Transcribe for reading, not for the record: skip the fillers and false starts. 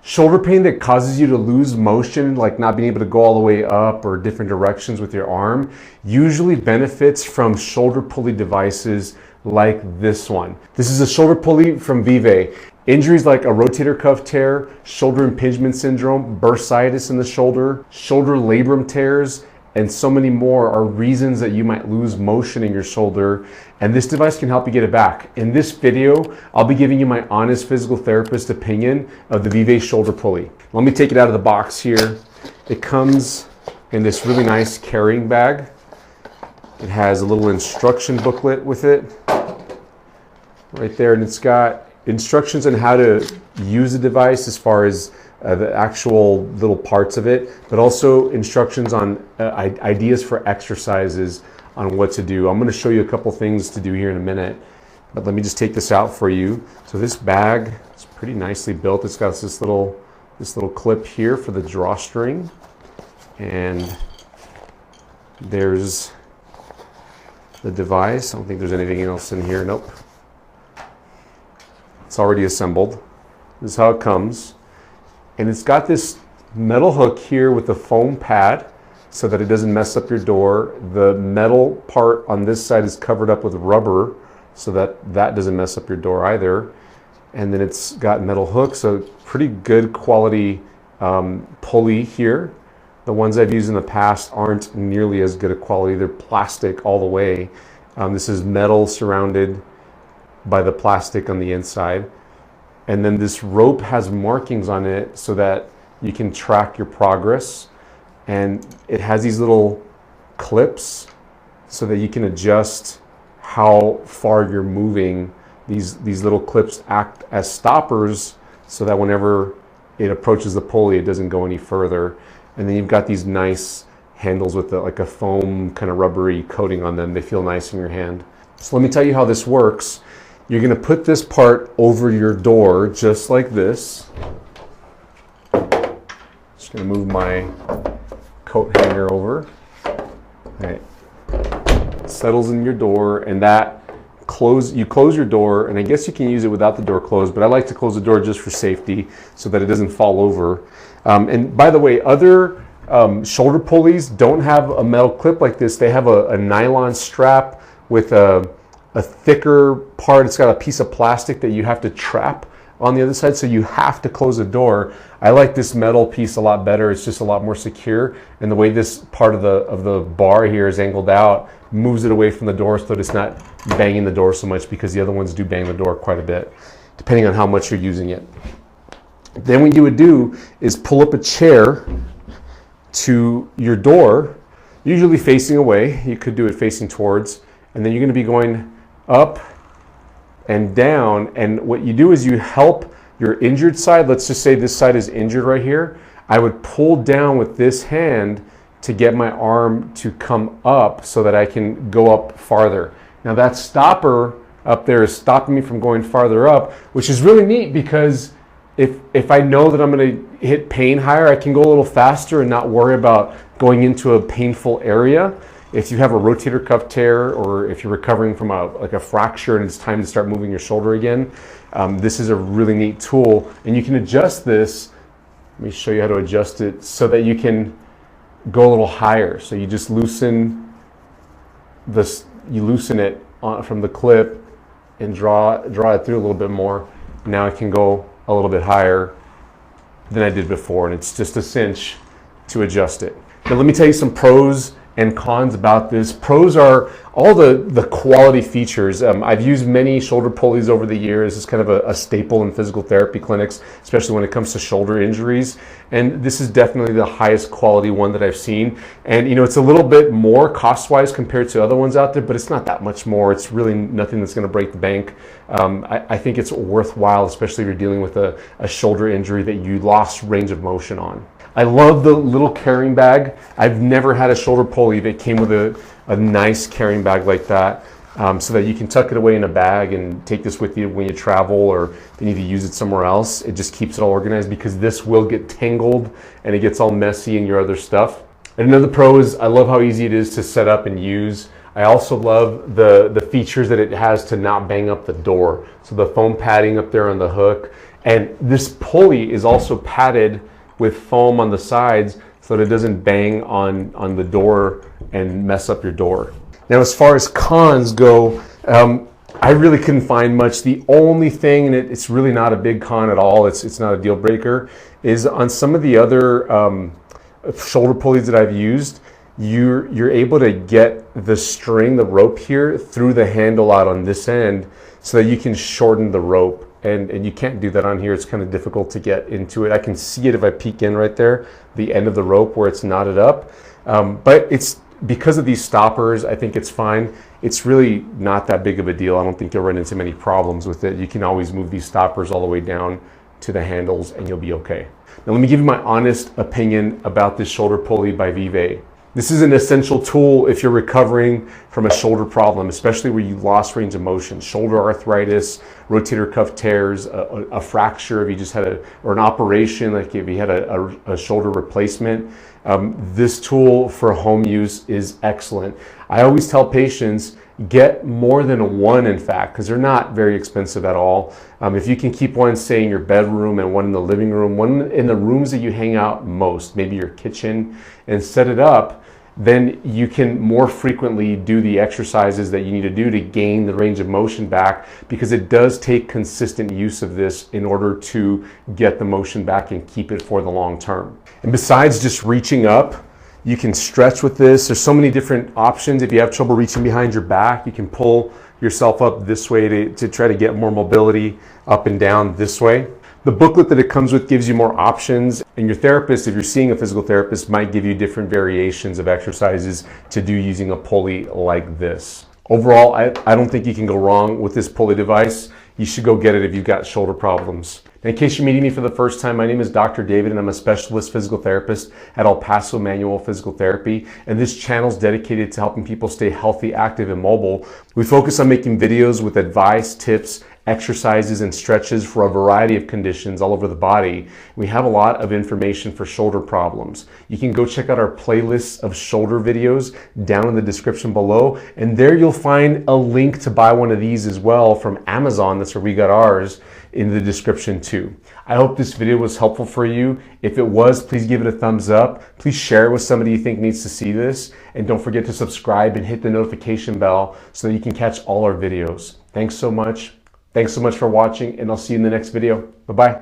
Shoulder pain that causes you to lose motion, like not being able to go all the way up or different directions with your arm, usually benefits from shoulder pulley devices like this one. This is a shoulder pulley from Vive. Injuries like a rotator cuff tear, shoulder impingement syndrome, bursitis in the shoulder labrum tears, and so many more are reasons that you might lose motion in your shoulder, and this device can help you get it back. In this video, I'll be giving you my honest physical therapist opinion of the Vive shoulder pulley. Let me take it out of the box here. It comes in this really nice carrying bag. It has a little instruction booklet with it right there, and it's got instructions on how to use the device as far as the actual little parts of it, but also instructions on ideas for exercises on what to do. I'm going to show you a couple things to do here in a minute, but let me just take this out for you. So this bag is pretty nicely built. It's got this little clip here for the drawstring, and there's the device. I don't think there's anything else in here. Nope. It's already assembled. This is how it comes. And it's got this metal hook here with a foam pad so that it doesn't mess up your door. The metal part on this side is covered up with rubber so that that doesn't mess up your door either. And then it's got metal hooks, so pretty good quality pulley here. The ones I've used in the past aren't nearly as good a quality. They're plastic all the way. This is metal surrounded by the plastic on the inside. And then this rope has markings on it so that you can track your progress. And it has these little clips so that you can adjust how far you're moving. These little clips act as stoppers so that whenever it approaches the pulley, it doesn't go any further. And then you've got these nice handles with like a foam kind of rubbery coating on them. They feel nice in your hand. So let me tell you how this works. You're going to put this part over your door just like this. Just going to move my coat hanger over. Okay. It settles in your door, and that you close your door, and I guess you can use it without the door closed, but I like to close the door just for safety so that it doesn't fall over. And by the way, other shoulder pulleys don't have a metal clip like this. They have a nylon strap with a thicker part. It's got a piece of plastic that you have to trap on the other side, so you have to close the door. I like this metal piece a lot better. It's just a lot more secure, and the way this part of the bar here is angled out moves it away from the door so that it's not banging the door so much, because the other ones do bang the door quite a bit, depending on how much you're using it. Then what you would do is pull up a chair to your door, usually facing away. You could do it facing towards, and then you're going to be going up and down, and what you do is you help your injured side. Let's just say this side is injured right here. I would pull down with this hand to get my arm to come up so that I can go up farther. Now that stopper up there is stopping me from going farther up, which is really neat, because if I know that I'm going to hit pain higher, I can go a little faster and not worry about going into a painful area. If you have a rotator cuff tear, or if you're recovering from a fracture and it's time to start moving your shoulder again, this is a really neat tool. And you can adjust this. Let me show you how to adjust it so that you can go a little higher. So you just loosen this, you loosen it from the clip and draw it through a little bit more. Now I can go a little bit higher than I did before, and it's just a cinch to adjust it. Now let me tell you some pros and cons about this. Pros are all the quality features. I've used many shoulder pulleys over the years. It's kind of a staple in physical therapy clinics, especially when it comes to shoulder injuries. And this is definitely the highest quality one that I've seen. And you know, it's a little bit more cost-wise compared to other ones out there, but it's not that much more. It's really nothing that's going to break the bank. I think it's worthwhile, especially if you're dealing with a shoulder injury that you lost range of motion on. I love the little carrying bag. I've never had a shoulder pulley that came with a nice carrying bag like that, so that you can tuck it away in a bag and take this with you when you travel, or if you need to use it somewhere else. It just keeps it all organized, because this will get tangled and it gets all messy in your other stuff. And another pro is I love how easy it is to set up and use. I also love the features that it has to not bang up the door. So the foam padding up there on the hook And this pulley is also padded with foam on the sides so that it doesn't bang on the door and mess up your door. Now, as far as cons go, I really couldn't find much. The only thing, and it's really not a big con at all, it's not a deal breaker, is on some of the other shoulder pulleys that I've used, you're able to get the string, the rope here, through the handle out on this end so that you can shorten the rope. And you can't do that on here. It's kind of difficult to get into it. I can see it if I peek in right there, the end of the rope where it's knotted up. But it's because of these stoppers, I think it's fine. It's really not that big of a deal. I don't think you'll run into many problems with it. You can always move these stoppers all the way down to the handles and you'll be okay. Now let me give you my honest opinion about this shoulder pulley by Vive. This is an essential tool if you're recovering from a shoulder problem, especially where you lost range of motion, shoulder arthritis, rotator cuff tears, a fracture if you just had or an operation, like if you had a shoulder replacement. This tool for home use is excellent. I always tell patients, get more than one, in fact, because they're not very expensive at all. If you can keep one, say, in your bedroom and one in the living room, one in the rooms that you hang out most, maybe your kitchen, and set it up, then you can more frequently do the exercises that you need to do to gain the range of motion back, because it does take consistent use of this in order to get the motion back and keep it for the long term. And besides just reaching up, you can stretch with this. There's so many different options. If you have trouble reaching behind your back, you can pull yourself up this way to try to get more mobility up and down this way. The booklet that it comes with gives you more options, and your therapist, if you're seeing a physical therapist, might give you different variations of exercises to do using a pulley like this. Overall, I don't think you can go wrong with this pulley device. You should go get it if you've got shoulder problems. In case you're meeting me for the first time, my name is Dr. David and I'm a specialist physical therapist at Paso Manual Physical Therapy, and this channel is dedicated to helping people stay healthy, active, and mobile. We focus on making videos with advice, tips, exercises, and stretches for a variety of conditions all over the body. We have a lot of information for shoulder problems. You can go check out our playlist of shoulder videos down in the description below, and there you'll find a link to buy one of these as well from Amazon. That's where we got ours, in the description too. I hope this video was helpful for you. If it was, please give it a thumbs up. Please share it with somebody you think needs to see this, and don't forget to subscribe and hit the notification bell so that you can catch all our videos. Thanks so much. Thanks so much for watching, and I'll see you in the next video. Bye-bye.